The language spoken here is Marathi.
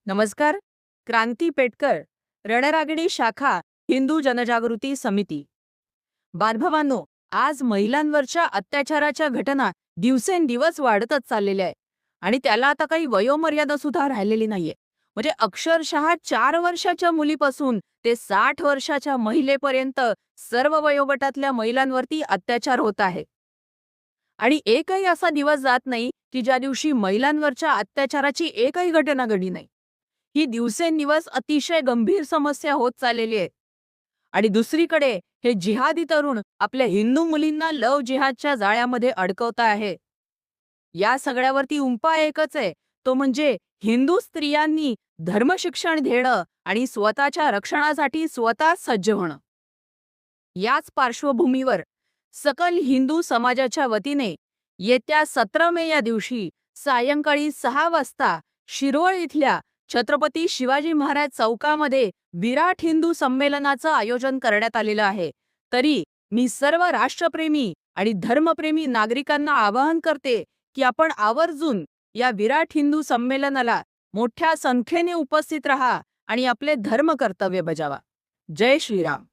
नमस्कार. क्रांती पेटकर, रणरागिणी शाखा, हिंदू जनजागृती समिती. बांधवांनो, आज महिलांवरच्या अत्याचाराच्या घटना दिवसेंदिवस वाढतच चाललेल्या आहे आणि त्याला आता काही वयोमर्यादा सुद्धा राहिलेली नाहीये. म्हणजे अक्षरशः 4 वर्षाच्या मुलीपासून ते 60 वर्षाच्या महिलेपर्यंत सर्व वयोगटातल्या महिलांवरती अत्याचार होत आहे. आणि एकही असा दिवस जात नाही की ज्या दिवशी महिलांवरच्या अत्याचाराची एकही घटना घडली नाही. ही दिवसेंदिवस अतिशय गंभीर समस्या होत चाललेली आहे. आणि दुसरीकडे हे जिहादी तरुण आपल्या हिंदू मुलींना लव जिहादच्या जाळ्यामध्ये अडकवत आहे. या सगळ्यावरती उपाय एकच आहे, तो म्हणजे हिंदू स्त्रियांनी धर्मशिक्षण घेणं आणि स्वतःच्या रक्षणासाठी स्वतः सज्ज होणं. याच पार्श्वभूमीवर सकल हिंदू समाजाच्या वतीने येत्या 17 मे या दिवशी सायंकाळी 6 वाजता शिरोळ इथल्या छत्रपती शिवाजी महाराज चौकामध्ये विराट हिंदू संमेलनाचं आयोजन करण्यात आलेलं आहे. तरी मी सर्व राष्ट्रप्रेमी आणि धर्मप्रेमी नागरिकांना आवाहन करते की आपण आवर्जून या विराट हिंदू संमेलनाला मोठ्या संख्येने उपस्थित राहा आणि आपले धर्म कर्तव्य बजावा. जय श्रीराम.